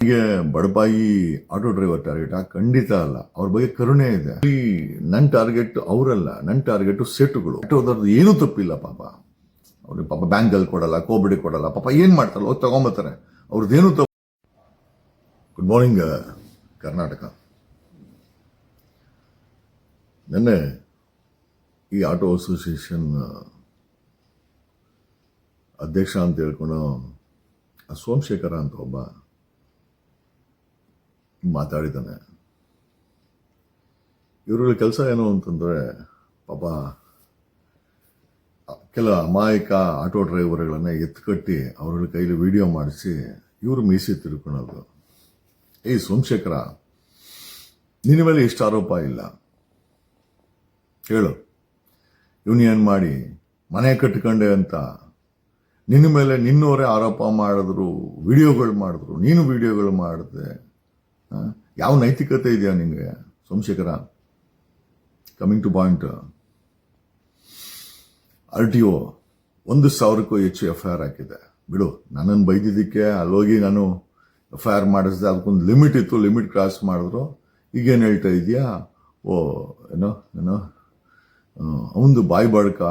ಹೀಗೆ ಬಡಪಾಯಿ auto driver target ಖಂಡಿತ ಅಲ್ಲ. ಅವ್ರ ಬಗ್ಗೆ ಕರುಣೆ ಇದೆ. ಈ ನನ್ನ ಟಾರ್ಗೆಟ್ ಅವರಲ್ಲ, ನನ್ನ ಟಾರ್ಗೆಟ್ ಸೆಟುಗಳು. ಆಟೋದವ್ರದ್ದು ಏನೂ ತಪ್ಪಿಲ್ಲ ಪಾಪ. ಅವ್ರಿಗೆ ಪಾಪ ಬ್ಯಾಂಕಲ್ಲಿ ಕೊಡಲ್ಲ, ಕೋಬಿಡಿ ಕೊಡಲ್ಲ, ಪಾಪ ಏನ್ ಮಾಡ್ತಾರಲ್ಲ ಹೋಗಿ ತಗೊಂಬತ್ತಾರೆ. ಅವ್ರದ್ದೇನು ತಪ್ಪು. Good morning Karnataka. ನೆನ್ನೆ ಈ ಆಟೋ ಅಸೋಸಿಯೇಷನ್ ಅಧ್ಯಕ್ಷ ಅಂತ ಹೇಳ್ಕೊಂಡು ಸೋಮಶೇಖರ ಅಂತ ಒಬ್ಬ ಮಾತಾಡಿದ್ದಾನೆ. ಇವ್ರ ಕೆಲಸ ಏನು ಅಂತಂದ್ರೆ, ಪಾಪ ಕೆಲ ಅಮಾಯಕ ಆಟೋ ಡ್ರೈವರ್ಗಳನ್ನ ಎತ್ಕಟ್ಟಿ ಅವ್ರ ಕೈಲಿ ವಿಡಿಯೋ ಮಾಡಿಸಿ ಇವರು ಮೀಸಿ ತಿಳ್ಕೊಳೋದು. ಸೋಮಶೇಖರ, ನಿನ್ನ ಮೇಲೆ ಎಷ್ಟು ಆರೋಪ ಇಲ್ಲ ಹೇಳು. ಯೂನಿಯನ್ ಮಾಡಿ ಮನೆ ಕಟ್ಕೊಂಡೆ ಅಂತ ನಿನ್ನ ಮೇಲೆ ನಿನ್ನವರೇ ಆರೋಪ ಮಾಡಿದ್ರು, ವಿಡಿಯೋಗಳು ಮಾಡಿದ್ರು, ನೀನು ವಿಡಿಯೋಗಳು ಮಾಡಿದೆ. ಯಾವ ನೈತಿಕತೆ ಇದೆಯಾ ನಿಂಗೆ Somashekhara? Coming to point, RTO 1,000ಕ್ಕೂ ಹೆಚ್ಚು FIR ಹಾಕಿದೆ. ಬಿಡು, ನನ್ನನ್ನು ಬೈದಿದ್ದಕ್ಕೆ ಅಲ್ಲೋಗಿ ನಾನು FIR ಮಾಡಿಸಿದೆ. ಅದಕ್ಕೊಂದು ಲಿಮಿಟ್ ಇತ್ತು, ಲಿಮಿಟ್ ಕ್ರಾಸ್ ಮಾಡಿದ್ರು. ಈಗೇನು ಹೇಳ್ತಾ ಇದೆಯಾ? ಏನೋ ಅವನು ಬಾಯಿ ಬಡ್ಕ,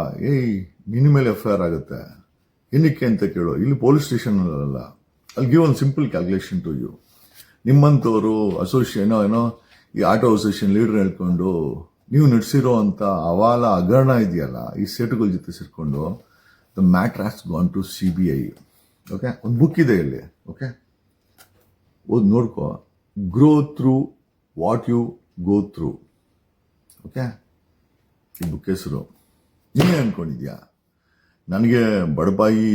ನಿನ್ನ ಮೇಲೆ FIR ಆಗುತ್ತೆ ಏನಕ್ಕೆ ಅಂತ ಕೇಳು. ಇಲ್ಲಿ ಪೊಲೀಸ್ ಸ್ಟೇಷನ್ ಅಲ್ಲ. ಅಲ್ಲಿ give one simple calculation to you. ನಿಮ್ಮಂಥವ್ರು ಏನೋ ಈ ಆಟೋ ಅಸೋಸಿಯೇಷನ್ ಲೀಡರ್ ಹೇಳ್ಕೊಂಡು ನೀವು ನಡೆಸಿರೋ ಅಂತ ಅವಾಲ ಹಗರಣ ಇದೆಯಲ್ಲ, ಈ ಸೇಟುಗಳ ಜೊತೆ ಸೇರ್ಕೊಂಡು, the matter has gone to CBI. Okay, ಒಂದು ಬುಕ್ ಇದೆ ಇಲ್ಲಿ. ಓಕೆ, ಓದ್ ನೋಡ್ಕೋ. Grow through what you go through. Okay, ಈ ಬುಕ್ ಹೆಸರು. ನೀನೇ ಅನ್ಕೊಂಡಿದ್ಯಾ ನನಗೆ ಬಡಪಾಯಿ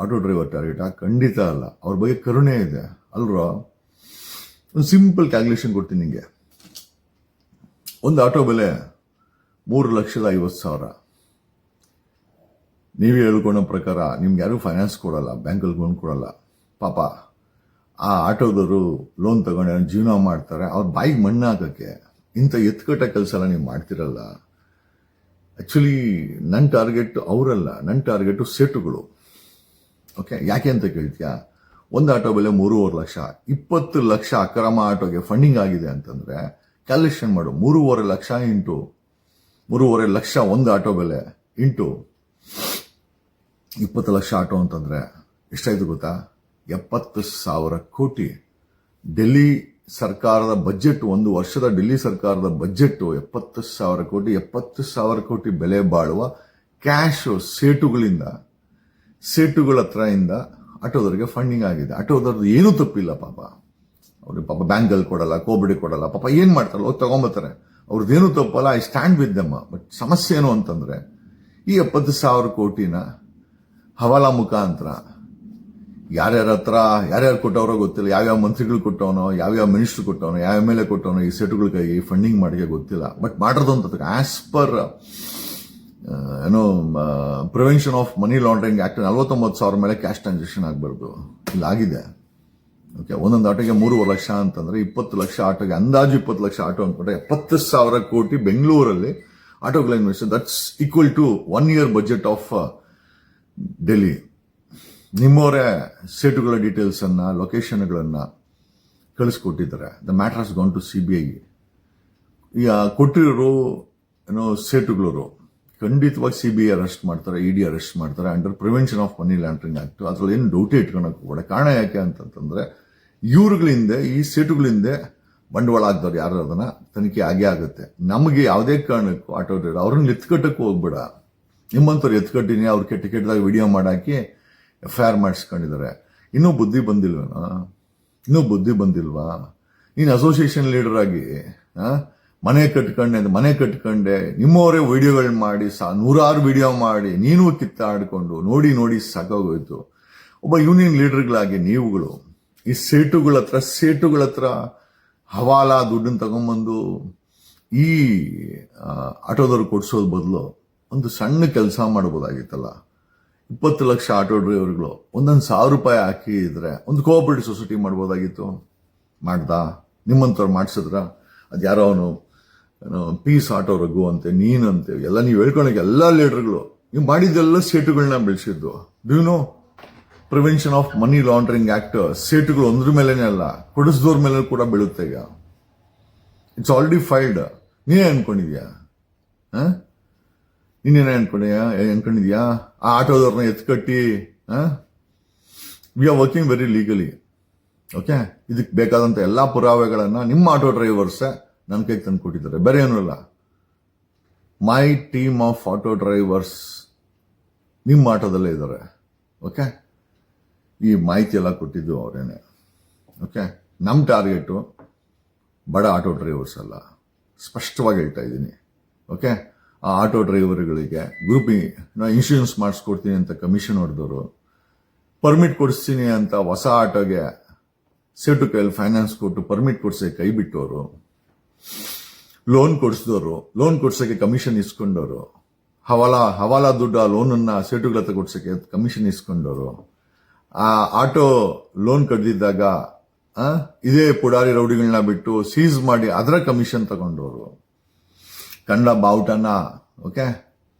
ಆಟೋ ಡ್ರೈವರ್ ಟಾರ್ಗೆಟ್ ಖಂಡಿತ ಅಲ್ಲ. ಅವ್ರ ಬಗ್ಗೆ ಕರುಣೆ ಇದೆ ಅಲ್ರೋ. ಒಂದು ಸಿಂಪಲ್ ಕ್ಯಾಲ್ಕುಲೇಷನ್ ಕೊಡ್ತೀನಿ ನಿಂಗೆ. ಒಂದು ಆಟೋ ಬೆಲೆ 3,50,000. ನೀವೇ ಹೇಳ್ಕೊಂಡ ಪ್ರಕಾರ ನಿಮ್ಗೆ ಯಾರು ಫೈನಾನ್ಸ್ ಕೊಡಲ್ಲ, ಬ್ಯಾಂಕಲ್ಲಿ ಲೋನ್ ಕೊಡಲ್ಲ. ಪಾಪ ಆ ಆಟೋದವರು ಲೋನ್ ತಗೊಂಡು ಜೀವನ ಮಾಡ್ತಾರೆ. ಅವ್ರ ಬಾಯಿಗೆ ಮಣ್ಣು ಹಾಕಕ್ಕೆ ಇಂಥ ಎತ್ಕಟ್ಟ ಕೆಲಸ ಎಲ್ಲ ನೀವು ಮಾಡ್ತಿರಲ್ಲ. ಆಕ್ಚುಲಿ ನನ್ನ ಟಾರ್ಗೆಟ್ ಅವರಲ್ಲ, ನನ್ನ ಟಾರ್ಗೆಟ್ ಸೆಟುಗಳು. ಓಕೆ, ಯಾಕೆ ಅಂತ ಕೇಳ್ತೀಯಾ? ಒಂದು ಆಟೋ ಬೆಲೆ 3.5 ಲಕ್ಷ, 20 ಲಕ್ಷ ಅಕ್ರಮ ಆಟೋಗೆ ಫಂಡಿಂಗ್ ಆಗಿದೆ ಅಂತಂದ್ರೆ ಕ್ಯಾಲ್ಕುಲೇಷನ್ ಮಾಡು. 3.5 ಲಕ್ಷ ಇಂಟು 3.5 ಲಕ್ಷ ಒಂದು ಆಟೋ ಬೆಲೆ ಇಂಟು 20 ಲಕ್ಷ ಆಟೋ ಅಂತಂದ್ರೆ ಎಷ್ಟಾಯ್ತು ಗೊತ್ತಾ? 70,000 ಕೋಟಿ. ಡೆಲ್ಲಿ ಸರ್ಕಾರದ ಬಜೆಟ್, ಒಂದು ವರ್ಷದ ಡೆಲ್ಲಿ ಸರ್ಕಾರದ ಬಜೆಟ್ 70,000 ಕೋಟಿ. 70,000 ಕೋಟಿ ಬೆಲೆ ಬಾಳುವ ಕ್ಯಾಶ್ ಸೇಟುಗಳ ಹತ್ರ ಇಂದ ಆಟೋದವರಿಗೆ ಫಂಡಿಂಗ್ ಆಗಿದೆ. ಆಟೋದವ್ರದ್ದು ಏನೂ ತಪ್ಪಿಲ್ಲ ಪಾಪ. ಅವ್ರಿಗೆ ಪಾಪ ಬ್ಯಾಂಕಲ್ಲಿ ಕೊಡಲ್ಲ, ಕೋಬಿಡಿ ಕೊಡಲ್ಲ, ಪಾಪ ಏನ್ ಮಾಡ್ತಾರಲ್ಲ ಹೋಗಿ ತಗೊಂಬತ್ತಾರೆ. ಅವ್ರದ್ದೇನು ತಪ್ಪಲ್ಲ. I stand with them. But ಸಮಸ್ಯೆ ಏನು ಅಂತಂದ್ರೆ, ಈ 70,000 ಕೋಟಿನ ಹವಾಲಾ ಮುಖಾಂತರ ಯಾರ್ಯಾರ ಹತ್ರ ಯಾರ್ಯಾರು ಕೊಟ್ಟವರೋ ಗೊತ್ತಿಲ್ಲ. ಯಾವ್ಯಾವ ಮಂತ್ರಿಗಳು ಕೊಟ್ಟವನೋ, ಯಾವ್ಯಾವ ಮಿನಿಸ್ಟರ್ ಕೊಟ್ಟವನೋ, ಯಾವ MLA ಕೊಟ್ಟವನೋ ಈ ಸೆಟುಗಳ ಕೈಗೆ ಫಂಡಿಂಗ್ ಮಾಡಿಗೆ ಗೊತ್ತಿಲ್ಲ. ಬಟ್ ಮಾಡೋದು ಅಂತ as per prevention of money laundering act 49,000 ಮೇಲೆ ಕ್ಯಾಶ್ ಟ್ರಾನ್ಸಾಕ್ಷನ್ ಆಗಬಾರ್ದು. ಇಲ್ಲಾಗಿದೆ. ಓಕೆ, ಒಂದೊಂದು ಆಟೋಗೆ 3.5 ಲಕ್ಷ ಅಂತಂದ್ರೆ 20 ಲಕ್ಷ ಆಟೋಗೆ, ಅಂದಾಜು 20 ಲಕ್ಷ ಆಟೋ ಅಂದ್ಕೊಂಡ್ರೆ 70,000 ಕೋಟಿ ಬೆಂಗಳೂರಲ್ಲಿ ಆಟೋಗಳ invest. That's equal to 1 year budget of Delhi. ನಿಮ್ಮವರೇ ಸೇಟುಗಳ ಡೀಟೇಲ್ಸ್ ಅನ್ನ, ಲೊಕೇಶನ್ಗಳನ್ನ ಕಳಿಸ್ಕೊಟ್ಟಿದ್ದಾರೆ. The matter has gone to CBI. ಈಗ ಕೊಟ್ಟಿರೋರು ಸೇಟುಗಳವರು ಖಂಡಿತವಾಗಿ CBI ಅರೆಸ್ಟ್ ಮಾಡ್ತಾರೆ, ED ಅರೆಸ್ಟ್ ಮಾಡ್ತಾರೆ under prevention of money laundering act. ಅದ್ರಲ್ಲಿ ಏನು ಡೌಟೇ ಇಟ್ಕೊಳಕ್ ಹೋಗಬೇಡ. ಕಾರಣ ಯಾಕೆ ಅಂತಂದ್ರೆ, ಇವ್ರುಗಳಿಂದ, ಈ ಸೇಟುಗಳಿಂದ ಬಂಡವಾಳ ಆಗ್ದವ್ರು ಯಾರು ಅದನ್ನ ತನಿಖೆ ಆಗೇ ಆಗುತ್ತೆ. ನಮಗೆ ಯಾವುದೇ ಕಾರಣಕ್ಕೂ ಆಟೋ ಡ್ರೈವರ್ ಅವ್ರನ್ನ ಎತ್ಕಟ್ಟಕ್ಕೆ ಹೋಗ್ಬೇಡ. ನಿಮ್ಮಂಥವ್ರು ಎತ್ಕಟ್ಟಿನಿ, ಅವ್ರ ಕೆಟ್ಟದಾಗ ವಿಡಿಯೋ ಮಾಡಾಕಿ FIR ಮಾಡಿಸ್ಕೊಂಡಿದ್ದಾರೆ. ಇನ್ನೂ ಬುದ್ಧಿ ಬಂದಿಲ್ವಾ? ನೀನು ಅಸೋಸಿಯೇಷನ್ ಲೀಡರ್ ಆಗಿ ಮನೆ ಕಟ್ಕೊಂಡೆ ನಿಮ್ಮವರೇ ವಿಡಿಯೋಗಳು ಮಾಡಿ, 100 ವಿಡಿಯೋ ಮಾಡಿ ನೀನು ಕಿತ್ತಾಡ್ಕೊಂಡು ನೋಡಿ ಸಾಕಾಗೋಯ್ತು. ಒಬ್ಬ ಯೂನಿಯನ್ ಲೀಡರ್ಗಳಾಗಿ ನೀವುಗಳು ಈ ಸೇಟುಗಳ ಹತ್ರ ಹವಾಲಾ ದುಡ್ಡನ್ನು ತಗೊಂಡ್ಬಂದು ಈ ಆಟೋದವ್ರು ಕೊಡ್ಸೋದ್ ಬದಲು ಒಂದು ಸಣ್ಣ ಕೆಲಸ ಮಾಡ್ಬೋದಾಗಿತ್ತಲ್ಲ. 20 ಲಕ್ಷ ಆಟೋ ಡ್ರೈವರ್ಗಳು ಒಂದೊಂದು ₹1,000 ಹಾಕಿದ್ರೆ ಒಂದು ಕೋಆಪರೇಟಿವ್ ಸೊಸೈಟಿ ಮಾಡ್ಬೋದಾಗಿತ್ತು. ಮಾಡ್ದಾ? ನಿಮ್ಮಂಥವ್ರು ಮಾಡಿಸಿದ್ರ? ಅದ್ಯಾರೋ ಅವನು ಪೀಸ್ ಆಟೋ ರಘು ಅಂತೆ, ನೀನಂತೆ ಎಲ್ಲ ನೀವು ಹೇಳ್ಕೊಳಕ್ಕೆ ಎಲ್ಲ ಲೀಡರ್ಗಳು ನೀವು ಮಾಡಿದ್ದೆಲ್ಲ ಸೇಟುಗಳನ್ನ ಬೆಳೆಸಿದ್ದು. Due no prevention of money laundering act ಸೇಟುಗಳು ಒಂದ್ರ ಮೇಲೇನೆ ಅಲ್ಲ, ಕೊಡಿಸಿದವ್ರ ಮೇಲೆ ಕೂಡ ಬೀಳುತ್ತೆ. ಈಗ ಇಟ್ಸ್ ಆಲ್ರೆಡಿ ಫೈಲ್ಡ್. ನೀನೇ ಅನ್ಕೊಂಡಿದ್ಯಾ? ನೀನೇನೇ ಅನ್ಕೊಂಡಿದ್ಯಾ ಆ ಆಟೋದವ್ರನ್ನ ಎತ್ಕಟ್ಟಿ? We are working very legally. Okay, ಇದಕ್ಕೆ ಬೇಕಾದಂತ ಎಲ್ಲಾ ಪುರಾವೆಗಳನ್ನ ನಿಮ್ಮ ಆಟೋ ಡ್ರೈವರ್ಸ್ ನನ್ನ ಕೈಗೆ ತಂದು ಕೊಟ್ಟಿದ್ದಾರೆ, ಬೇರೆ ಏನೂ ಇಲ್ಲ. My team of auto drivers ನಿಮ್ಮ ಆಟೋದಲ್ಲೇ ಇದ್ದಾರೆ. ಓಕೆ, ಈ ಮಾಹಿತಿ ಎಲ್ಲ ಕೊಟ್ಟಿದ್ದು ಅವರೇನೆ. ಓಕೆ, ನಮ್ಮ ಟಾರ್ಗೆಟು ಬಡ ಆಟೋ ಡ್ರೈವರ್ಸ್ ಅಲ್ಲ, ಸ್ಪಷ್ಟವಾಗಿ ಹೇಳ್ತಾ ಇದ್ದೀನಿ. ಓಕೆ, ಆ ಆಟೋ ಡ್ರೈವರ್ಗಳಿಗೆ ಗ್ರೂಪಿಂಗ್ ಇನ್ಶೂರೆನ್ಸ್ ಮಾಡಿಸ್ಕೊಡ್ತೀನಿ ಅಂತ ಕಮಿಷನ್ ಹೊಡೆದವರು, ಪರ್ಮಿಟ್ ಕೊಡಿಸ್ತೀನಿ ಅಂತ ಹೊಸ ಆಟೋಗೆ ಸೇಟು ಕೈಯಲ್ಲಿ ಫೈನಾನ್ಸ್ ಕೊಟ್ಟು ಪರ್ಮಿಟ್ ಕೊಡ್ಸೋಕೆ ಕೈ ಬಿಟ್ಟವರು, ಲೋನ್ ಕೊಡಿಸಿದವರು, ಲೋನ್ ಕೊಡ್ಸೋಕೆ ಕಮಿಷನ್ ಇಸ್ಕೊಂಡವರು, ಹವಾಲಾ ದುಡ್ಡು ಆ ಲೋನನ್ನ ಸೇಟುಗಳ ಹತ್ರ ಕೊಡ್ಸೋಕೆ ಕಮಿಷನ್ ಇಸ್ಕೊಂಡವರು, ಆ ಆಟೋ ಲೋನ್ ಕಡ್ದಿದ್ದಾಗ ಇದೇ ಪುಡಾರಿ ರೌಡಿಗಳನ್ನ ಬಿಟ್ಟು ಸೀಸ್ ಮಾಡಿ ಅದರ ಕಮಿಷನ್ ತಗೊಂಡವರು, ಕಂಡ ಬಾವುಟನ ಓಕೆ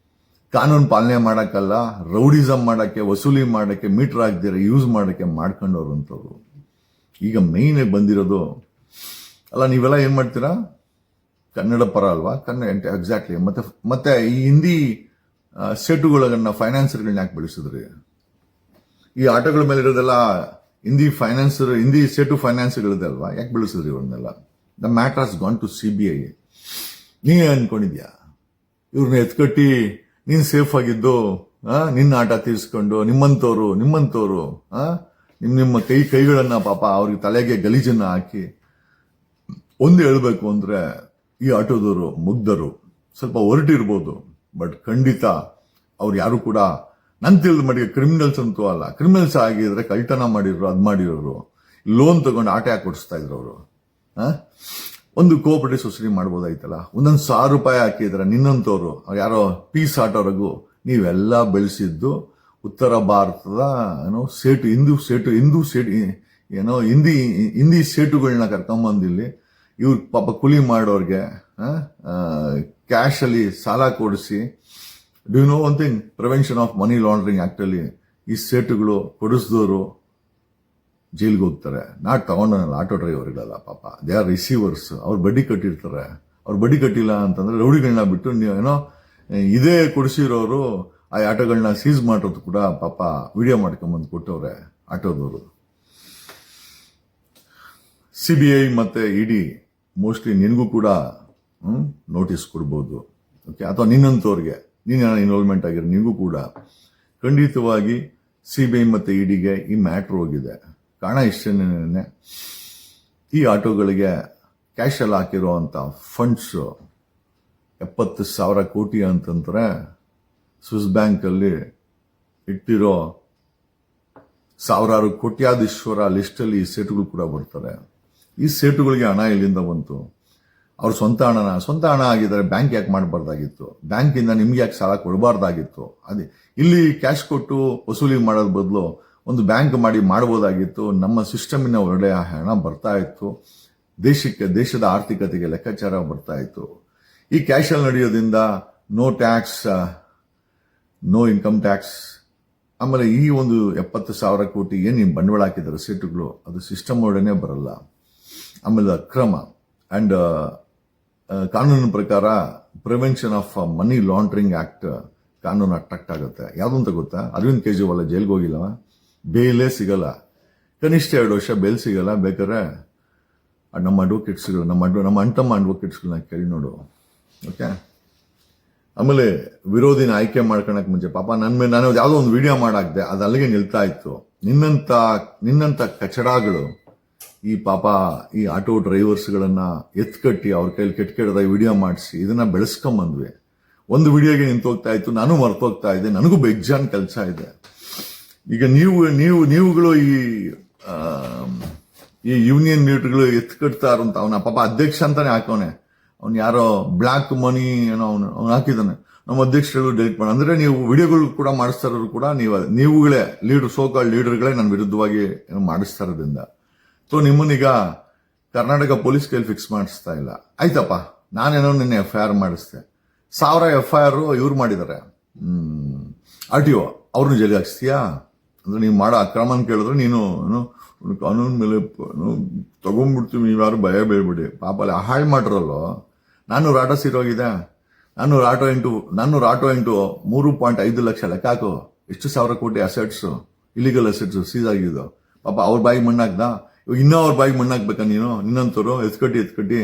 ಕಾನೂನು ಪಾಲನೆ ಮಾಡಕ್ಕಲ್ಲ, ರೌಡಿಸಮ್ ಮಾಡಕ್ಕೆ, ವಸೂಲಿ ಮಾಡಕ್ಕೆ, ಮೀಟರ್ ಹಾಕ್ದಿರ ಯೂಸ್ ಮಾಡಕ್ಕೆ ಮಾಡ್ಕೊಂಡವ್ರು ಅಂತವ್ರು. ಈಗ ಮೇಯ್ನ್ ಬಂದಿರೋದು ಅಲ್ಲ, ನೀವೆಲ್ಲ ಏನ್ ಮಾಡ್ತೀರಾ? ಕನ್ನಡ ಪರ ಅಲ್ವಾ? ಕನ್ನಡ ಎಕ್ಸಾಕ್ಟ್ಲಿ. ಮತ್ತೆ ಈ ಹಿಂದಿ ಸೇಟುಗಳನ್ನ ಫೈನಾನ್ಸರ್ಗಳನ್ನ ಯಾಕೆ ಬೆಳೆಸಿದ್ರಿ? ಈ ಆಟೋಗಳ ಮೇಲೆ ಇರೋದೆಲ್ಲ ಹಿಂದಿ ಸೇಟು ಫೈನಾನ್ಸ್ಗಳಿದೆ ಅಲ್ವಾ, ಯಾಕೆ ಬೆಳೆಸಿದ್ರಿ ಇವ್ರನ್ನೆಲ್ಲ? The matter has gone to CBI. ನೀನೇ ಅನ್ಕೊಂಡಿದ್ಯಾ ಇವ್ರನ್ನ ಎತ್ಕಟ್ಟಿ ನೀನ್ ಸೇಫ್ ಆಗಿದ್ದು ನಿನ್ನ ಆಟ ತೀರ್ಸ್ಕೊಂಡು ನಿಮ್ಮಂತವ್ರು ನಿಮ್ಮ ಕೈಗಳನ್ನ ಪಾಪ ಅವ್ರಿಗೆ ತಲೆಗೆ ಗಲೀಜನ್ನ ಹಾಕಿ? ಒಂದು ಹೇಳ್ಬೇಕು ಅಂದ್ರೆ ಈ ಆಟೋದವರು ಮುಗ್ಧರು, ಸ್ವಲ್ಪ ಹೊರಟಿರ್ಬೋದು, ಬಟ್ ಖಂಡಿತ ಅವ್ರು ಯಾರು ಕೂಡ ನನ್ ತಿಳಿದ ಮಟ್ಟಿಗೆ ಕ್ರಿಮಿನಲ್ಸ್ ಅಂತೂ ಅಲ್ಲ. ಕ್ರಿಮಿನಲ್ಸ್ ಆಗಿದ್ರೆ ಕಳ್ತನ ಮಾಡಿದ್ರು, ಅದ್ ಮಾಡಿರೋರು, ಲೋನ್ ತಗೊಂಡು ಆಟ ಯಾಕೆ ಕೊಡಿಸ್ತಾ ಇದ್ರು ಅವರು? ಒಂದು ಕೋಆಪರೇಟಿವ್ ಸೊಸೈಟಿ ಮಾಡ್ಬೋದಾಯ್ತಲ್ಲ. ಒಂದೊಂದು ₹1,000 ಹಾಕಿದ್ರೆ ನಿನ್ನಂತವ್ರು ಯಾರೋ ಪೀಸ್ ಆಟೋವರೆಗೂ ನೀವೆಲ್ಲ ಬೆಳೆಸಿದ್ದು ಉತ್ತರ ಭಾರತದ ಹಿಂದಿ ಸೇಟುಗಳನ್ನ ಕರ್ಕೊಂಬಂದಿಲ್ಲಿ ಇವ್ರ ಪಾಪ ಕೂಲಿ ಮಾಡೋರ್ಗೆ ಕ್ಯಾಶ್ ಅಲ್ಲಿ ಸಾಲ ಕೊಡಿಸಿ, do you know one thing, prevention of money laundering act ಅಲ್ಲಿ ಈ ಸೇಟುಗಳು ಕೊಡಿಸಿದವರು ಜೈಲ್ಗೆ ಹೋಗ್ತಾರೆ. ನಾಟ್ ತಗೊಂಡನಲ್ಲ ಆಟೋ ಡ್ರೈವರ್ಗಳಲ್ಲ, ಪಾಪ ದೇ ಆರ್ ರಿಸೀವರ್ಸ್. ಅವ್ರು ಬಡ್ಡಿ ಕಟ್ಟಿರ್ತಾರೆ. ಅವ್ರು ಬಡ್ಡಿ ಕಟ್ಟಿಲ್ಲ ಅಂತಂದ್ರೆ ರೌಡಿಗಳನ್ನ ಬಿಟ್ಟು ಇದೇ ಕೊಡಿಸಿರೋರು ಆ ಆಟೋಗಳನ್ನ ಸೀಸ್ ಮಾಡೋದು ಕೂಡ ಪಾಪ ವಿಡಿಯೋ ಮಾಡ್ಕೊಂಬಂದು ಕೊಟ್ಟವ್ರೆ ಆಟೋದವರು. CBI ಮತ್ತೆ ED ಮೋಸ್ಟ್ಲಿ ನಿನಗೂ ಕೂಡ ನೋಟಿಸ್ ಕೊಡ್ಬೋದು. ಓಕೆ, ಅಥವಾ ನಿನ್ನಂತವ್ರಿಗೆ ನೀನು ಇನ್ವಾಲ್ವ್ಮೆಂಟ್ ಆಗಿರೋ ನಿನಗೂ ಕೂಡ ಖಂಡಿತವಾಗಿ CBI ಮತ್ತೆ EDಗೆ ಈ ಮ್ಯಾಟ್ರ್ ಹೋಗಿದೆ. ಕಾರಣ ಇಷ್ಟೇನೆ, ಈ ಆಟೋಗಳಿಗೆ ಕ್ಯಾಶ್ ಅಲ್ಲಿ ಹಾಕಿರುವಂತ ಫಂಡ್ಸ್ 70,000 ಕೋಟಿ ಅಂತಂದ್ರೆ ಸ್ವಿಸ್ ಬ್ಯಾಂಕ್ ಅಲ್ಲಿ ಇಟ್ಟಿರೋ ಸಾವಿರಾರು ಕೋಟ್ಯಾಧೀಶ್ವರ ಲಿಸ್ಟ್ ಅಲ್ಲಿ ಈ ಸೇಟುಗಳು ಕೂಡ ಬರ್ತಾರೆ. ಈ ಸೇಟುಗಳಿಗೆ ಹಣ ಎಲ್ಲಿಂದ ಬಂತು? ಅವ್ರ ಸ್ವಂತ ಹಣ ಆಗಿದ್ದಾರೆ ಬ್ಯಾಂಕ್ ಯಾಕೆ ಮಾಡಬಾರ್ದಾಗಿತ್ತು? ಬ್ಯಾಂಕಿಂದ ನಿಮ್ಗೆ ಯಾಕೆ ಸಾಲ ಕೊಡಬಾರ್ದಾಗಿತ್ತು? ಅದೇ ಇಲ್ಲಿ ಕ್ಯಾಶ್ ಕೊಟ್ಟು ವಸೂಲಿ ಮಾಡೋದ್ ಬದಲು ಒಂದು ಬ್ಯಾಂಕ್ ಮಾಡಬಹುದಾಗಿತ್ತು. ನಮ್ಮ ಸಿಸ್ಟಮಿನ ಒಳ್ಳೆ ಹಣ ಬರ್ತಾ ಇತ್ತು, ದೇಶದ ಆರ್ಥಿಕತೆಗೆ ಲೆಕ್ಕಾಚಾರ ಬರ್ತಾ ಇತ್ತು. ಈ ಕ್ಯಾಶ್ ಅಲ್ಲಿ ನಡೆಯೋದ್ರಿಂದ no tax, no income tax. ಆಮೇಲೆ ಈ ಒಂದು 70,000 ಕೋಟಿ ಏನ್ ನೀವು ಬಂಡವಾಳ ಹಾಕಿದ್ದಾರೆ ಸೇಟುಗಳು, ಅದು ಸಿಸ್ಟಮ್ ಒಳಗಡೆ ಬರಲ್ಲ. ಆಮೇಲೆ ಅಕ್ರಮ ಅಂಡ್ ಕಾನೂನಿನ ಪ್ರಕಾರ prevention of money laundering act ಕಾನೂನು ಅಟ್ರಾಕ್ಟ್ ಆಗುತ್ತೆ. ಯಾವ್ದು ಅಂತ ಗೊತ್ತಾ? ಅರವಿಂದ್ ಕೇಜ್ರಿವಾಲ್ ಜೈಲ್ಗೆ ಹೋಗಿಲ್ಲವ, ಬೇಲೇ ಸಿಗಲ್ಲ, ಕನಿಷ್ಠ 2 ವರ್ಷ ಬೇಲ್ ಸಿಗಲ್ಲ. ಬೇಕಾದ್ರೆ ನಮ್ಮ ಅಡ್ವೊಕೇಟ್ಸ್ಗಳು, ನಮ್ಮ ಅಣ್ತಮ್ಮ ಅಡ್ವೊಕೇಟ್ಸ್ಗಳನ್ನ ಕೇಳಿ ನೋಡು. ಓಕೆ, ಆಮೇಲೆ ವಿರೋಧಿನ ಆಯ್ಕೆ ಮಾಡ್ಕೊಳಕ್ ಮುಂಚೆ ಪಾಪ ನಾನು ಯಾವ್ದೋ ಒಂದು ವಿಡಿಯೋ ಮಾಡಾಕ್ದೆ, ಅದು ಅಲ್ಲಿಗೆ ನಿಲ್ತಾ ಇತ್ತು. ನಿನ್ನಂತ ಕಚಡಗಳು ಈ ಪಾಪ ಈ ಆಟೋ ಡ್ರೈವರ್ಸ್ಗಳನ್ನ ಎತ್ಕಟ್ಟಿ ಅವ್ರ ಕೈಲಿ ಕೆಟ್ಟ ವಿಡಿಯೋ ಮಾಡಿಸಿ ಇದನ್ನ ಬೆಳೆಸ್ಕೊಂಬಂದ್ವಿ. ಒಂದು ವಿಡಿಯೋಗೆ ನಿಂತೋಗ್ತಾ ಇತ್ತು, ನಾನು ಮರ್ತೋಗ್ತಾ ಇದ್ದೆ, ನನಗೂ ಬೆಜ್ಜಾನ್ ಕೆಲಸ ಇದೆ. ಈಗ ನೀವುಗಳು ಈ ಯೂನಿಯನ್ ಲೀಡರ್ಗಳು ಎತ್ಕಟ್ತಾ ಇರೋಂತ ಅವನ ಪಾಪ ಅಧ್ಯಕ್ಷ ಅಂತಾನೆ ಹಾಕೋನೆ, ಅವ್ನು ಯಾರೋ ಬ್ಲಾಕ್ ಮನಿ ಏನೋ ಅವ್ನು ಹಾಕಿದಾನೆ. ನಮ್ಮ ಅಧ್ಯಕ್ಷರು ಡೆಲಿಟ್ ಮಾಡ ಅಂದ್ರೆ ನೀವು ವಿಡಿಯೋಗಳು ಕೂಡ ಮಾಡಿಸ್ತಾ ಇರೋರು ಕೂಡ ನೀವುಗಳೇ ಸೋಕಾಲ್ ಲೀಡರ್ಗಳೇ ನನ್ನ ವಿರುದ್ಧವಾಗಿ ಮಾಡಿಸ್ತಾ ಇರೋದ್ರಿಂದ. ಸೊ ನಿಮ್ಮನ್ನೀಗ ಕರ್ನಾಟಕ ಪೊಲೀಸ್ ಕೈಲಿ ಫಿಕ್ಸ್ ಮಾಡಿಸ್ತಾ ಇಲ್ಲ. ಆಯ್ತಪ್ಪ, ನಾನೇನೋ ನಿನ್ನೆ FIR ಮಾಡಿಸ್ದೆ. 1000 FIR ಇವ್ರು ಮಾಡಿದ್ದಾರೆ, RTO, ಅವ್ರನ್ನ ಜೈಲಿಗೆ ಹಾಕ್ಸ್ತೀಯಾ? ಅಂದ್ರೆ ನೀವು ಮಾಡೋ ಅಕ್ರಮನ ಕೇಳಿದ್ರೆ ನೀನು ಕಾನೂನು ಮೇಲೆ ತಗೊಂಡ್ಬಿಡ್ತೀವಿ, ನೀವು ಯಾರು ಭಯ ಬೀಳ್ಬಿಡಿ. ಪಾಪ ಅಲ್ಲಿ ಹಾಳು ಮಾಡಿರಲ್ಲೋ. 400 ಆಟೋ ಸೀರೋಗಿದೆ. 400 ಆಟೋ ಇಂಟು 3.5 ಲಕ್ಷ ಲೆಕ್ಕ ಹಾಕು. ಎಷ್ಟು ಸಾವಿರ ಕೋಟಿ ಅಸೆಟ್ಸ್, ಇಲಿಗಲ್ ಅಸೆಟ್ಸ್ ಸೀಸ್ ಆಗಿದ್ದು. ಪಾಪ ಅವ್ರ ಬಾಯಿಗೆ ಮಣ್ಣಾಕ್ದ. ಇವಾಗ ಇನ್ನೂ ಅವ್ರ ಬಾಯಿಗೆ ಮಣ್ಣಾಕ್ಬೇಕಾ ನೀನು? ನಿನ್ನಂತವ್ರು ಎತ್ಕಟ್ಟಿ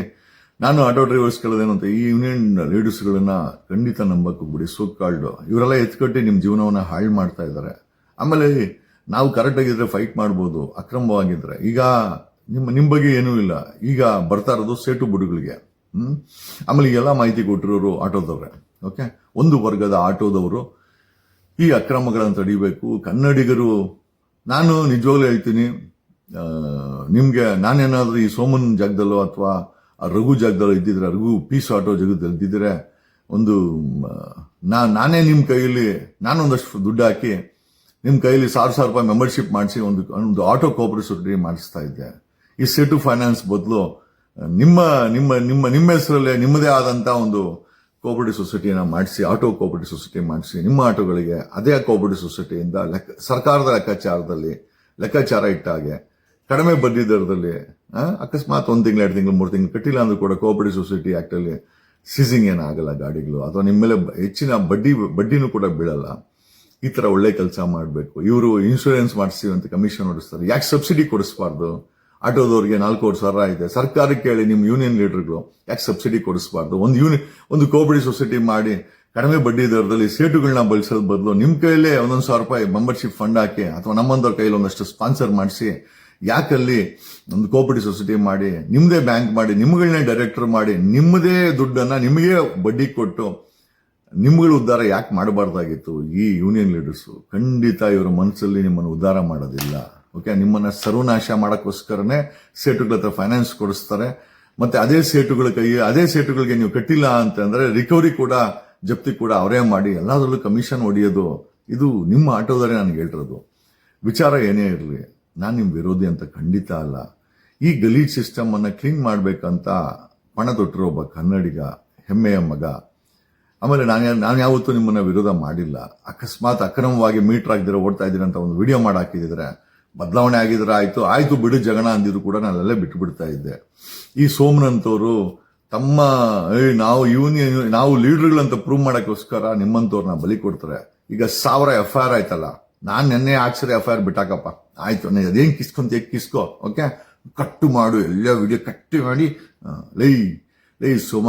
ನಾನು ಆಟೋ ಡ್ರೈವರ್ಸ್ಗಳದೇನು ಅಂತ ಈ ಯೂನಿಯನ್ ಲೀಡರ್ಸ್ಗಳನ್ನ ಖಂಡಿತ ನಂಬಕ್ ಹೋಗ್ಬಿಡಿ. ಸೋಕಾಲ್ಡ್ ಇವರೆಲ್ಲ ಎತ್ಕಟ್ಟಿ ನಿಮ್ ಜೀವನವನ್ನ ಹಾಳು ಮಾಡ್ತಾ ಇದ್ದಾರೆ. ಆಮೇಲೆ ನಾವು ಕರೆಕ್ಟ್ ಆಗಿದ್ರೆ ಫೈಟ್ ಮಾಡ್ಬೋದು, ಅಕ್ರಮವಾಗಿದ್ರೆ. ಈಗ ನಿಮ್ ಬಗ್ಗೆ ಏನೂ ಇಲ್ಲ. ಈಗ ಬರ್ತಾ ಇರೋದು ಸೇಟು ಬುಡುಗಳಿಗೆ. ಆಮೇಲೆ ಎಲ್ಲ ಮಾಹಿತಿ ಕೊಟ್ಟಿರೋರು ಆಟೋದವ್ರೆ. ಓಕೆ, ಒಂದು ವರ್ಗದ ಆಟೋದವರು ಈ ಅಕ್ರಮಗಳನ್ನು ತಡಿಬೇಕು. ಕನ್ನಡಿಗರು, ನಾನು ನಿಜವಾಗ್ಲೂ ಹೇಳ್ತೀನಿ, ನಿಮ್ಗೆ ನಾನೇನಾದ್ರೂ ಈ ಸೋಮನ್ ಜಾಗದಲ್ಲೋ ಅಥವಾ ರಘು ಜಾಗದಲ್ಲೋ ಇದ್ದಿದ್ರೆ, ರಘು ಪೀಸ್ ಆಟೋ ಜಾಗದಲ್ಲಿ ಇದ್ದಿದ್ರೆ, ಒಂದು ನಾನೇ ನಿಮ್ ಕೈಯಲ್ಲಿ ನಾನೊಂದಷ್ಟು ದುಡ್ಡು ಹಾಕಿ ನಿಮ್ ಕೈಯಲ್ಲಿ 1,000 ರೂಪಾಯಿ ಮೆಂಬರ್ಶಿಪ್ ಮಾಡಿಸಿ ಒಂದು ಆಟೋ ಕೋಆಪರೇಟಿವ್ ಸೊಸೈಟಿ ಮಾಡಿಸ್ತಾ ಇದ್ದೆ. ಈ ಸೆಟು ಫೈನಾನ್ಸ್ ಬದಲು ನಿಮ್ಮ ಹೆಸರಲ್ಲೇ ನಿಮ್ಮದೇ ಆದಂತ ಒಂದು ಕೋಆಪರೇಟಿವ್ ಸೊಸೈಟಿನ ಮಾಡಿಸಿ, ಆಟೋ ಕೋಆಪರೇಟಿವ್ ಸೊಸೈಟಿ ಮಾಡಿಸಿ, ನಿಮ್ಮ ಆಟೋಗಳಿಗೆ ಅದೇ ಕೋಆಪರೇಟಿವ್ ಸೊಸೈಟಿಯಿಂದ ಸರ್ಕಾರದ ಲೆಕ್ಕಾಚಾರ ಇಟ್ಟಾಗೆ ಕಡಿಮೆ ಬಡ್ಡಿ ದರದಲ್ಲಿ, ಅಕಸ್ಮಾತ್ 1 ತಿಂಗಳು 2 ತಿಂಗಳು 3 ತಿಂಗಳು ಕಟ್ಟಿಲ್ಲ ಅಂದ್ರೂ ಕೂಡ ಕೋಆಪರೇಟಿವ್ ಸೊಸೈಟಿ ಆಕ್ಟ್ ಅಲ್ಲಿ ಸೀಸಿಂಗ್ ಏನಾಗಲ್ಲ ಗಾಡಿಗಳು, ಅಥವಾ ನಿಮ್ಮ ಮೇಲೆ ಹೆಚ್ಚಿನ ಬಡ್ಡಿನೂ ಕೂಡ ಬೀಳಲ್ಲ. ಈ ತರ ಒಳ್ಳೆ ಕೆಲಸ ಮಾಡಬೇಕು. ಇವರು ಇನ್ಶೂರೆನ್ಸ್ ಮಾಡಿಸ್ತೀವಿ ಅಂತ ಕಮಿಷನ್ ಹೊಡಿಸ್ತಾರೆ. ಯಾಕೆ ಸಬ್ಸಿಡಿ ಕೊಡಿಸಬಾರ್ದು? ಆಟೋದವ್ರಿಗೆ 4,000 ಇದೆ. ಸರ್ಕಾರಕ್ಕೆ ಹೇಳಿ, ನಿಮ್ ಯೂನಿಯನ್ ಲೀಡರ್ಗಳು ಯಾಕೆ ಸಬ್ಸಿಡಿ ಕೊಡಿಸಬಾರ್ದು? ಒಂದು ಕೋಆಪರೇಟಿವ್ ಸೊಸೈಟಿ ಮಾಡಿ ಕಡಿಮೆ ಬಡ್ಡಿ ದರದಲ್ಲಿ ಸೇಟುಗಳನ್ನ ಬಳಸೋದ್ ಬದಲು ನಿಮ್ ಕೈಲೇ 1,000 ರೂಪಾಯಿ ಮೆಂಬರ್ಶಿಪ್ ಫಂಡ್ ಹಾಕಿ, ಅಥವಾ ನಮ್ಮಂದವ್ರ ಕೈಲಿ ಒಂದಷ್ಟು ಸ್ಪಾನ್ಸರ್ ಮಾಡಿಸಿ, ಯಾಕಲ್ಲಿ ಒಂದು ಕೋಆಪರೇಟಿವ್ ಸೊಸೈಟಿ ಮಾಡಿ, ನಿಮ್ದೇ ಬ್ಯಾಂಕ್ ಮಾಡಿ, ನಿಮ್ಗಳನ್ನೇ ಡೈರೆಕ್ಟರ್ ಮಾಡಿ, ನಿಮ್ಮದೇ ದುಡ್ಡನ್ನ ನಿಮಗೆ ಬಡ್ಡಿ ಕೊಟ್ಟು ನಿಮ್ಗಳ ಉದ್ಧಾರ ಯಾಕೆ ಮಾಡಬಾರ್ದಾಗಿತ್ತು? ಈ ಯೂನಿಯನ್ ಲೀಡರ್ಸು ಖಂಡಿತ ಇವರ ಮನಸ್ಸಲ್ಲಿ ನಿಮ್ಮನ್ನು ಉದ್ಧಾರ ಮಾಡೋದಿಲ್ಲ. ಓಕೆ, ನಿಮ್ಮನ್ನ ಸರ್ವನಾಶ ಮಾಡಕ್ಕೋಸ್ಕರನೇ ಸೇಟುಗಳ ಹತ್ರ ಫೈನಾನ್ಸ್ ಕೊಡಿಸ್ತಾರೆ. ಮತ್ತೆ ಅದೇ ಸೇಟುಗಳಿಗೆ ನೀವು ಕಟ್ಟಿಲ್ಲ ಅಂತಂದ್ರೆ ರಿಕವರಿ ಕೂಡ, ಜಪ್ತಿ ಕೂಡ ಅವರೇ ಮಾಡಿ ಎಲ್ಲದರಲ್ಲೂ ಕಮಿಷನ್ ಹೊಡೆಯೋದು. ಇದು ನಿಮ್ಮ ಆಟೋದರೇ ನನಗೆ ಹೇಳಿರೋದು. ವಿಚಾರ ಏನೇ ಇರಲಿ, ನಾನು ನಿಮ್ ವಿರೋಧಿ ಅಂತ ಖಂಡಿತ ಅಲ್ಲ. ಈ ಗಲೀಜ್ ಸಿಸ್ಟಮ್ ಅನ್ನ ಕ್ಲೀನ್ ಮಾಡ್ಬೇಕಂತ ಪಣ ತೊಟ್ಟಿರೋ ಒಬ್ಬ ಕನ್ನಡಿಗ, ಹೆಮ್ಮೆಯ ಮಗ. ಆಮೇಲೆ ನಾನು ಯಾವತ್ತೂ ನಿಮ್ಮನ್ನ ವಿರೋಧ ಮಾಡಿಲ್ಲ. ಅಕಸ್ಮಾತ್ ಅಕ್ರಮವಾಗಿ ಮೀಟರ್ ಆಗಿದ್ರೆ ಓಡ್ತಾ ಇದ್ದೀರ ಅಂತ ಒಂದು ವಿಡಿಯೋ ಮಾಡಿ ಹಾಕಿದ್ರೆ, ಬದಲಾವಣೆ ಆಗಿದ್ರೆ ಆಯ್ತು ಬಿಡು ಜಗಣ ಅಂದಿದ್ರು ಕೂಡ ನಾನೆಲ್ಲೇ ಬಿಟ್ಟು ಬಿಡ್ತಾ ಇದ್ದೆ. ಈ ಸೋಮನಂತವರು ನಾವು ಲೀಡರ್ಗಳಂತ ಪ್ರೂವ್ ಮಾಡಕ್ಕೋಸ್ಕರ ನಿಮ್ಮಂತವ್ರನ್ನ ಬಲಿ ಕೊಡ್ತಾರೆ. ಈಗ 1000 FIR ಆಯ್ತಲ್ಲ, ನಾನ್ ನೆನ್ನೆ ಹಾಕ್ಸಿದ್ರೆ FIR ಬಿಟ್ಟಾಕಪ್ಪ, ಆಯ್ತು ಅದೇನ್ ಕಿಸ್ಕೋ. ಓಕೆ, ಕಟ್ಟು ಮಾಡು, ಎಲ್ಲ ವಿಡಿಯೋ ಕಟ್ಟಿ ಮಾಡಿ. ಲೈ ಸೋಮ,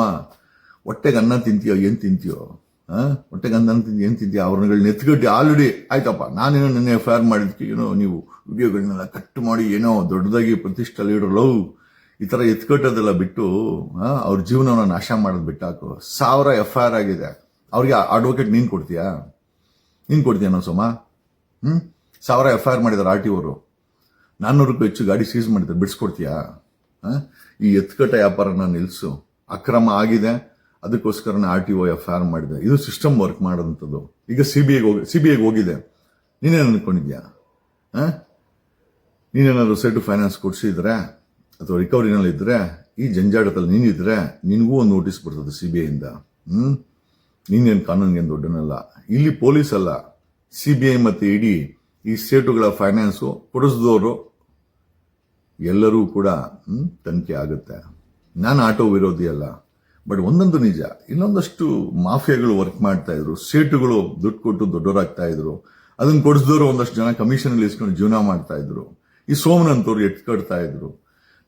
ಹೊಟ್ಟೆಗೆ ಅನ್ನ ತಿಂತೀಯೋ ಏನ್ ತಿಂತೀಯೋ? ಹೊಟ್ಟೆಗೆ ಅನ್ನ ತಿಂತೀಯ ಏನ್ ತಿಂತೀಯ? ಅವ್ರನ್ನ ಎತ್ಕಟ್ಟಿ ಆಲ್ರೆಡಿ ಆಯ್ತಪ್ಪ, ನಾನೇನೋ ನೆನ್ನೆ FIR ಮಾಡಿದ್ಕೆ ಏನೋ ನೀವು ವಿಡಿಯೋಗಳನ್ನೆಲ್ಲ ಕಟ್ ಮಾಡಿ ಏನೋ ದೊಡ್ಡದಾಗಿ ಪ್ರತಿಷ್ಠೆ ಲೀಡರ್ ಲವ್ ಈ ತರ ಎತ್ಕಟ್ಟೋದೆಲ್ಲ ಬಿಟ್ಟು ಅವ್ರ ಜೀವನವನ್ನ ನಾಶ ಮಾಡೋದು ಬಿಟ್ಟಾಕು. 1000 FIR ಆಗಿದೆ. ಅವ್ರಿಗೆ ಅಡ್ವೊಕೇಟ್ ನೀನ್ ಕೊಡ್ತೀಯನೋ ಸೋಮ? 1000 FIR ಮಾಡಿದಾರೆ RTO ಅವರು. 400ಕ್ಕೂ ಹೆಚ್ಚು ಗಾಡಿ ಸೀಸ್ ಮಾಡಿದ್ದಾರೆ, ಬಿಡಿಸ್ಕೊಡ್ತೀಯಾ? ಈ ಎತ್ಕಟ್ಟ ವ್ಯಾಪಾರನ ನಿಲ್ಸು. ಅಕ್ರಮ ಆಗಿದೆ, ಅದಕ್ಕೋಸ್ಕರ RTO FIR ಮಾಡಿದೆ. ಇದು ಸಿಸ್ಟಮ್ ವರ್ಕ್ ಮಾಡೋದಂಥದ್ದು. ಈಗ ಸಿಬಿಐಗೆ ಹೋಗಿದೆ. ನೀನೇನು ಅನ್ಕೊಂಡಿದ್ಯಾ? ನೀನೇನಾದ್ರು ಸೆಟ್ ಫೈನಾನ್ಸ್ ಕೊಡ್ಸಿದ್ರೆ ಅಥವಾ ರಿಕವರಿನಲ್ಲಿ ಇದ್ರೆ, ಈ ಜಂಜಾಟದಲ್ಲಿ ನೀನಿದ್ರೆ ನಿನಗೂ ಒಂದು ನೋಟಿಸ್ ಬರ್ತದೆ CBI ಇಂದ. ನೀನೇನು ಕಾನೂನಿಗೆ ದೊಡ್ಡನಲ್ಲ. ಇಲ್ಲಿ ಪೊಲೀಸ್ ಅಲ್ಲ, CBI ಮತ್ತೆ ಇಡಿ ಈ ಸೇಟುಗಳ ಫೈನಾನ್ಸು ಕೊಡಿಸಿದವರು ಎಲ್ಲರೂ ಕೂಡ ತನಿಖೆ ಆಗುತ್ತೆ. ನಾನು ಆಟೋ ವಿರೋಧಿ ಅಲ್ಲ, ಬಟ್ ಒಂದೊಂದು ನಿಜ, ಇನ್ನೊಂದಷ್ಟು ಮಾಫಿಯಾಗಳು ವರ್ಕ್ ಮಾಡ್ತಾ ಇದ್ರು. ಸೇಟುಗಳು ದುಡ್ಡು ಕೊಟ್ಟು ದೊಡ್ಡವರಾಗ್ತಾ ಇದ್ರು. ಅದನ್ನ ಕೊಡಿಸಿದವರು ಒಂದಷ್ಟು ಜನ ಕಮಿಷನ್ ಇಸ್ಕೊಂಡು ಜೀವನ ಮಾಡ್ತಾ ಇದ್ರು. ಈ ಸೋಮನಂತವ್ರು ಎತ್ಕಡ್ತಾ ಇದ್ರು.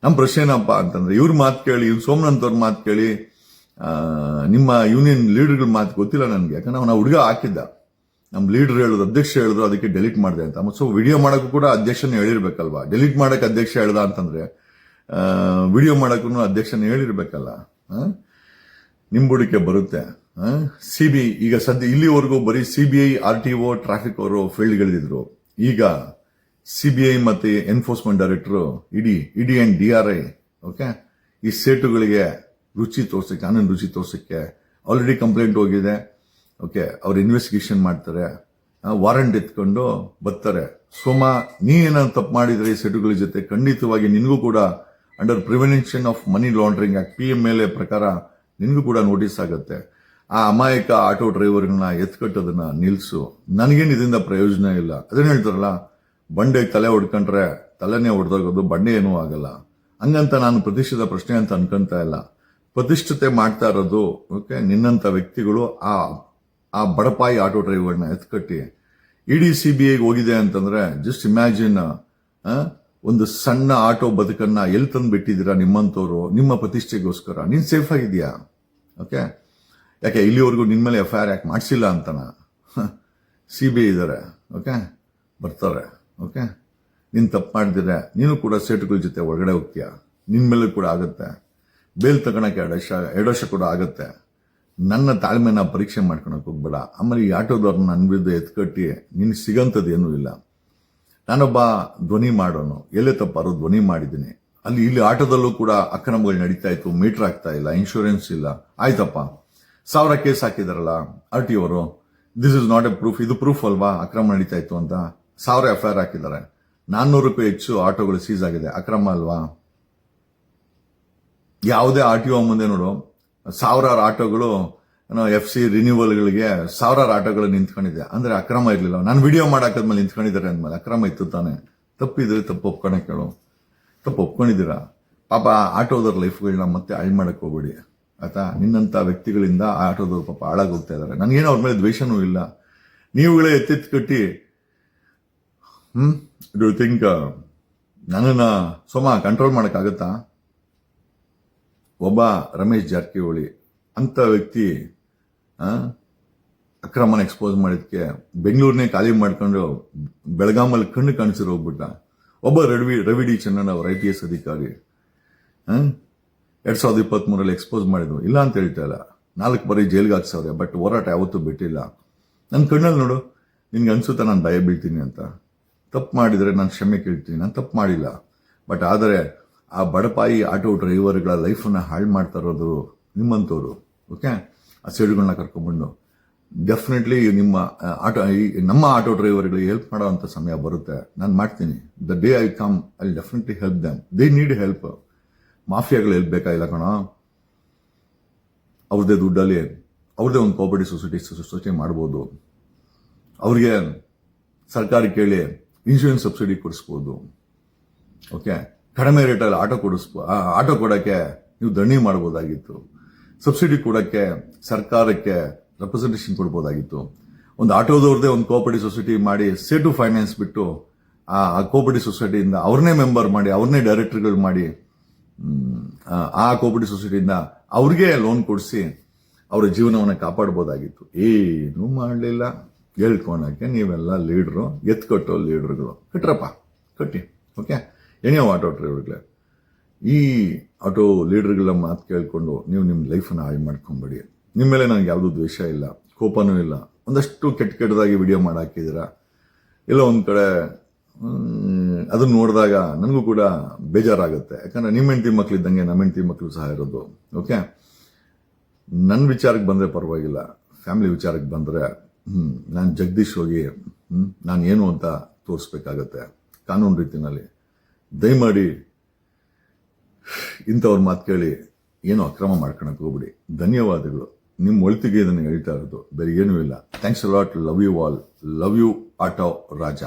ನಮ್ಮ ಪ್ರಶ್ನೆ ಏನಪ್ಪ ಅಂತಂದ್ರೆ, ಇವ್ರ ಮಾತು ಕೇಳಿ, ಸೋಮನಂತವ್ರ ಮಾತು ಕೇಳಿ, ನಿಮ್ಮ ಯೂನಿಯನ್ ಲೀಡರ್ಗಳ ಮಾತು ಗೊತ್ತಿಲ್ಲ ನನಗೆ. ಯಾಕಂದ್ರೆ ನಾವು ಹುಡುಗ ಹಾಕಿದ್ದ, ನಮ್ಮ ಲೀಡರ್ ಹೇಳಿದ್ರು, ಅಧ್ಯಕ್ಷ ಹೇಳಿದ್ರು, ಅದಕ್ಕೆ ಡೆಲೀಟ್ ಮಾಡಿದೆ ಅಂತ. ಸೊ ವಿಡಿಯೋ ಮಾಡಕ್ಕೂ ಕೂಡ ಅಧ್ಯಕ್ಷನ ಹೇಳಿರ್ಬೇಕಲ್ವಾ? ಡೆಲೀಟ್ ಮಾಡಕ್ಕೆ ಅಧ್ಯಕ್ಷ ಹೇಳ್ದ ಅಂತಂದ್ರೆ ವಿಡಿಯೋ ಮಾಡಕ್ಕೂ ಅಧ್ಯಕ್ಷನ ಹೇಳಿರ್ಬೇಕಲ್ಲ. ನಿಮ್ ಬುಡಕ್ಕೆ ಬರುತ್ತೆ. CBI ಈಗ ಸದ್ಯ ಇಲ್ಲಿವರೆಗೂ ಬರೀ CBI, RTO, ಟ್ರಾಫಿಕ್ ಅವರು ಫೀಲ್ಡ್ಗಳಿದ್ರು. ಈಗ CBI ಮತ್ತೆ enforcement director, ED and DRI, okay, ಈ ಸೇಟುಗಳಿಗೆ ಕಾನೂನು ರುಚಿ ತೋರ್ಸಕ್ಕೆ ಆಲ್ರೆಡಿ ಕಂಪ್ಲೇಂಟ್ ಹೋಗಿದೆ. ಓಕೆ, ಅವ್ರು ಇನ್ವೆಸ್ಟಿಗೇಷನ್ ಮಾಡ್ತಾರೆ, ವಾರಂಟ್ ಎತ್ಕೊಂಡು ಬರ್ತಾರೆ. ಸೋಮ, ನೀನೇನಾದ್ರು ತಪ್ಪು ಮಾಡಿದ್ರೆ ಈ ಸೆಟುಗಳ ಜೊತೆ ಖಂಡಿತವಾಗಿ ನಿನಗೂ ಕೂಡ under prevention of money laundering act PMLA ಪ್ರಕಾರ ನಿನಗೂ ಕೂಡ ನೋಟಿಸ್ ಆಗುತ್ತೆ. ಆ ಅಮಾಯಕ ಆಟೋ ಡ್ರೈವರ್ಗಳನ್ನ ಎತ್ಕಟ್ಟೋದನ್ನ ನಿಲ್ಸು. ನನಗೇನು ಇದರಿಂದ ಪ್ರಯೋಜನ ಇಲ್ಲ. ಅದನ್ನ ಹೇಳ್ತಾರಲ್ಲ, ಬಂಡೆಗೆ ತಲೆ ಹೊಡ್ಕೊಂಡ್ರೆ ತಲೆನೇ ಹೊಡೆದೋಗೋದು, ಬಂಡೆ ಏನೂ ಆಗಲ್ಲ. ಹಂಗಂತ ನಾನು ಪ್ರತಿಷ್ಠಿತ ಪ್ರಶ್ನೆ ಅಂತ ಅನ್ಕೊಂತ ಇಲ್ಲ. ಪ್ರತಿಷ್ಠಿತೆ ಮಾಡ್ತಾ ಇರೋದು ಓಕೆ ನಿನ್ನಂತ ವ್ಯಕ್ತಿಗಳು ಆ ಬಡಪಾಯಿ ಆಟೋ ಡ್ರೈವರ್ನ ಎತ್ಕಟ್ಟಿ ಇಡೀ CBIಗೆ ಹೋಗಿದೆ ಅಂತಂದ್ರೆ ಜಸ್ಟ್ ಇಮ್ಯಾಜಿನ್ ಒಂದು ಸಣ್ಣ ಆಟೋ ಬದುಕನ್ನ ಎಲ್ಲಿ ತಂದು ಬಿಟ್ಟಿದ್ದೀರಾ ನಿಮ್ಮಂತವ್ರು ನಿಮ್ಮ ಪ್ರತಿಷ್ಠೆಗೋಸ್ಕರ. ನೀನ್ ಸೇಫ್ ಆಗಿದ್ಯಾ? ಓಕೆ, ಯಾಕೆ ಇಲ್ಲಿವರೆಗೂ ನಿನ್ ಮೇಲೆ FIR ಯಾಕೆ ಮಾಡಿಸಿಲ್ಲ ಅಂತನ? CBI ಇದ್ದಾರೆ, ಓಕೆ, ಬರ್ತಾರೆ. ಓಕೆ, ನೀನ್ ತಪ್ಪು ಮಾಡಿದ್ರೆ ನೀನು ಕೂಡ ಸೇಟುಗಳ ಜೊತೆ ಒಳಗಡೆ ಹೋಗ್ತೀಯ, ನಿನ್ ಮೇಲೆ ಕೂಡ ಆಗುತ್ತೆ. ಬೇಲ್ ತಗೊಳಕ್ಕೆ 2 ವರ್ಷ ಕೂಡ ಆಗುತ್ತೆ. ನನ್ನ ತಾಳ್ಮೆನ ಪರೀಕ್ಷೆ ಮಾಡ್ಕೊಳಕ್ ಹೋಗ್ಬೇಡ. ಆಮೇಲೆ ಈ ಆಟೋದವ್ರನ್ನ ನನ್ನ ವಿರುದ್ಧ ಎತ್ಕಟ್ಟಿ ನಿನ್ ಸಿಗಂತದ್ದು ಏನೂ ಇಲ್ಲ. ನಾನೊಬ್ಬ ಧ್ವನಿ ಮಾಡೋನು, ಎಲ್ಲೇ ತಪ್ಪಾರೋ ಧ್ವನಿ ಮಾಡಿದ್ದೀನಿ. ಇಲ್ಲಿ ಆಟೋದಲ್ಲೂ ಕೂಡ ಅಕ್ರಮಗಳು ನಡೀತಾ ಇತ್ತು, ಮೀಟರ್ ಆಗ್ತಾ ಇಲ್ಲ, ಇನ್ಶೂರೆನ್ಸ್ ಇಲ್ಲ. ಆಯ್ತಪ್ಪ, 1000 ಕೇಸ್ ಹಾಕಿದಾರಲ್ಲ RTO ಅವರು, this is not A proof. ಇದು ಪ್ರೂಫ್ ಅಲ್ವಾ ಅಕ್ರಮ ನಡೀತಾ ಇತ್ತು ಅಂತ? 1000 FIR ಹಾಕಿದ್ದಾರೆ, 400 ಹೆಚ್ಚು ಆಟೋಗಳು ಸೀಸ್ ಆಗಿದೆ. ಅಕ್ರಮ ಅಲ್ವಾ? ಯಾವುದೇ RTO ಮುಂದೆ ನೋಡು, 1000 ಆಟೋಗಳು FC ರಿನ್ಯೂವಲ್ಗಳಿಗೆ 1000 ಆಟೋಗಳು ನಿಂತ್ಕೊಂಡಿದೆ ಅಂದ್ರೆ ಅಕ್ರಮ ಇರ್ಲಿಲ್ಲ. ನಾನು ವಿಡಿಯೋ ಮಾಡಾಕದ್ಮೇಲೆ ನಿಂತ್ಕೊಂಡಿದ್ದಾರೆ ಅಂದ್ಮೇಲೆ ಅಕ್ರಮ ಇತ್ತು ತಾನೆ? ತಪ್ಪಿದ್ರೆ ತಪ್ಪು ಒಪ್ಕೊಳಕ್ ಕೇಳು. ತಪ್ಪು ಒಪ್ಕೊಂಡಿದ್ದೀರಾ? ಪಾಪ ಆಟೋದವ್ರ ಲೈಫ್ಗಳನ್ನ ಮತ್ತೆ ಹಾಳು ಮಾಡಕ್ ಹೋಗ್ಬೇಡಿ ಆಯ್ತಾ? ನಿನ್ನಂತ ವ್ಯಕ್ತಿಗಳಿಂದ ಆಟೋದವ್ರು ಪಾಪ ಹಾಳಾಗೋಗ್ತಾ ಇದಾರೆ. ನನಗೇನೋ ಅವ್ರ ಮೇಲೆ ದ್ವೇಷನೂ ಇಲ್ಲ. ನೀವುಗಳೇ ಎತ್ತಿತ್ ಕಟ್ಟಿ ಡು ಯು ಥಿಂಕ್ ನನ್ನನ್ನ ಕಂಟ್ರೋಲ್ ಮಾಡಕ್ಕಾಗತ್ತಾ? ಒಬ್ಬ ರಮೇಶ್ ಜಾರಕಿಹೊಳಿ ಅಂತ ವ್ಯಕ್ತಿ ಅಕ್ರಮನ ಎಕ್ಸ್ಪೋಸ್ ಮಾಡಿದ್ಕೆ ಬೆಂಗಳೂರನ್ನೇ ಖಾಲಿ ಮಾಡ್ಕೊಂಡು ಬೆಳಗಾಮಲ್ಲಿ ಕಣ್ಣು ಕಾಣಿಸಿರೋ ಹೋಗ್ಬಿಟ್ಟ. ಒಬ್ಬ ರವಿ ಡಿ ಚನ್ನಣ್ಣ ಅವರು IPS ಅಧಿಕಾರಿ 2023 ಎಕ್ಸ್ಪೋಸ್ ಮಾಡಿದ್ರು. ಇಲ್ಲ ಅಂತ ಹೇಳ್ತಾ ಇಲ್ಲ, 4 ಬಾರಿ ಜೈಲ್ಗೆ ಹಾಕ್ಸವ್ರೆ. ಬಟ್ ಹೋರಾಟ ಯಾವತ್ತೂ ಬಿಟ್ಟಿಲ್ಲ. ನನ್ನ ಕಣ್ಣಲ್ಲಿ ನೋಡು, ನಿನ್ಗೆ ಅನ್ಸುತ್ತಾ ನಾನು ಭಯ ಬೀಳ್ತೀನಿ ಅಂತ? ತಪ್ಪು ಮಾಡಿದ್ರೆ ನಾನು ಕ್ಷಮೆ ಕೇಳ್ತೀನಿ, ನಾನು ತಪ್ಪು ಮಾಡಿಲ್ಲ. ಬಟ್ ಆದರೆ ಆ ಬಡಪಾಯಿ ಆಟೋ ಡ್ರೈವರ್ಗಳ ಲೈಫನ್ನ ಹಾಳು ಮಾಡ್ತಾ ಇರೋದು ನಿಮ್ಮಂಥವ್ರು. ಓಕೆ, ಆ ಸೈಡ್ಗಳನ್ನ ಕರ್ಕೊಂಡ್ಬಂದು ಡೆಫಿನೆಟ್ಲಿ ನಮ್ಮ ಆಟೋ ಡ್ರೈವರ್ಗಳಿಗೆ ಹೆಲ್ಪ್ ಮಾಡೋವಂಥ ಸಮಯ ಬರುತ್ತೆ. ನಾನು ಮಾಡ್ತೀನಿ. The day I come I definitely help them. They need help. ಮಾಫಿಯಾಗಳು ಹೆಲ್ಪ್ ಬೇಕಾಗಿಲ್ಲ ಕಣ. ಅವ್ರದ್ದೇ ದುಡ್ಡಲ್ಲಿ ಅವ್ರದ್ದೇ ಒಂದು ಕೋಆಪರೇಟಿವ್ ಸೊಸೈಟಿ ಮಾಡ್ಬೋದು. ಅವ್ರಿಗೆ ಸರ್ಕಾರ ಕೇಳಿ ಇನ್ಶೂರೆನ್ಸ್ ಸಬ್ಸಿಡಿ ಕೊಡಿಸ್ಬೋದು. ಓಕೆ, ಕಡಿಮೆ ರೇಟಲ್ಲಿ ಆಟೋ ಕೊಡೋಕ್ಕೆ ನೀವು ಧರಣಿ ಮಾಡ್ಬೋದಾಗಿತ್ತು. ಸಬ್ಸಿಡಿ ಕೊಡೋಕ್ಕೆ ಸರ್ಕಾರಕ್ಕೆ ರೆಪ್ರೆಸೆಂಟೇಷನ್ ಕೊಡ್ಬೋದಾಗಿತ್ತು. ಒಂದು ಆಟೋದವ್ರದ್ದೇ ಒಂದು ಕೋಆಪರೇಟಿವ್ ಸೊಸೈಟಿ ಮಾಡಿ ಸೇಟು ಫೈನಾನ್ಸ್ ಬಿಟ್ಟು ಆ ಕೋಆಪರೇಟಿವ್ ಸೊಸೈಟಿಯಿಂದ ಅವ್ರನ್ನೇ ಮೆಂಬರ್ ಮಾಡಿ, ಅವ್ರನ್ನೇ ಡೈರೆಕ್ಟರ್ಗಳು ಮಾಡಿ, ಆ ಕೋಆಪರೇಟಿವ್ ಸೊಸೈಟಿಯಿಂದ ಅವ್ರಿಗೆ ಲೋನ್ ಕೊಡಿಸಿ ಅವರ ಜೀವನವನ್ನು ಕಾಪಾಡ್ಬೋದಾಗಿತ್ತು. ಏನೂ ಮಾಡಲಿಲ್ಲ. ಹೇಳ್ಕೊಳಕ್ಕೆ ನೀವೆಲ್ಲ ಲೀಡ್ರು, ಎತ್ಕಟ್ಟೋ ಲೀಡರ್ಗಳು. ಕಟ್ರಪ್ಪ, ಕಟ್ಟಿ. ಓಕೆ, ಏನೇ ಆಟೋ ಡ್ರೈವರ್ಗಳೇ, ಈ ಆಟೋ ಲೀಡರ್ಗಳ ಮಾತು ಕೇಳ್ಕೊಂಡು ನೀವು ನಿಮ್ಮ ಲೈಫನ್ನು ಹಾಳು ಮಾಡ್ಕೊಂಬೇಡಿ. ನಿಮ್ಮ ಮೇಲೆ ನನಗೆ ಯಾವುದೂ ದ್ವೇಷ ಇಲ್ಲ, ಕೋಪನೂ ಇಲ್ಲ. ಒಂದಷ್ಟು ಕೆಟ್ಟದಾಗಿ ವಿಡಿಯೋ ಮಾಡಾಕಿದ್ದೀರಾ. ಎಲ್ಲೋ ಒಂದು ಕಡೆ ಅದನ್ನ ನೋಡಿದಾಗ ನನಗೂ ಕೂಡ ಬೇಜಾರಾಗುತ್ತೆ. ಯಾಕಂದ್ರೆ ನಿಮ್ಮ ಹೆಂಡತಿ ಮಕ್ಳಿದ್ದಂಗೆ ನಮ್ಮ ಹೆಂಡತಿ ಮಕ್ಕಳು ಸಹ ಇರೋದು. ಓಕೆ, ನನ್ನ ವಿಚಾರಕ್ಕೆ ಬಂದರೆ ಪರವಾಗಿಲ್ಲ, ಫ್ಯಾಮಿಲಿ ವಿಚಾರಕ್ಕೆ ಬಂದರೆ ನಾನು ಜಗದೀಶ್ ಹೋಗಿ ನಾನು ಏನು ಅಂತ ತೋರಿಸ್ಬೇಕಾಗತ್ತೆ ಕಾನೂನು ರೀತಿನಲ್ಲಿ. ದಯಮಾಡಿ ಇಂಥವ್ರ ಮಾತು ಕೇಳಿ ಏನೋ ಅಕ್ರಮ ಮಾಡ್ಕೊಳಕ್ ಹೋಗ್ಬಿಡಿ. ಧನ್ಯವಾದಗಳು. ನಿಮ್ಮ ಒಳಿತಿಗೆ ಇದನ್ನು ಹೇಳ್ತಾ ಇರೋದು, ಬೇರೆ ಏನೂ ಇಲ್ಲ. Thanks a lot. Love you all. Love you auto Raja.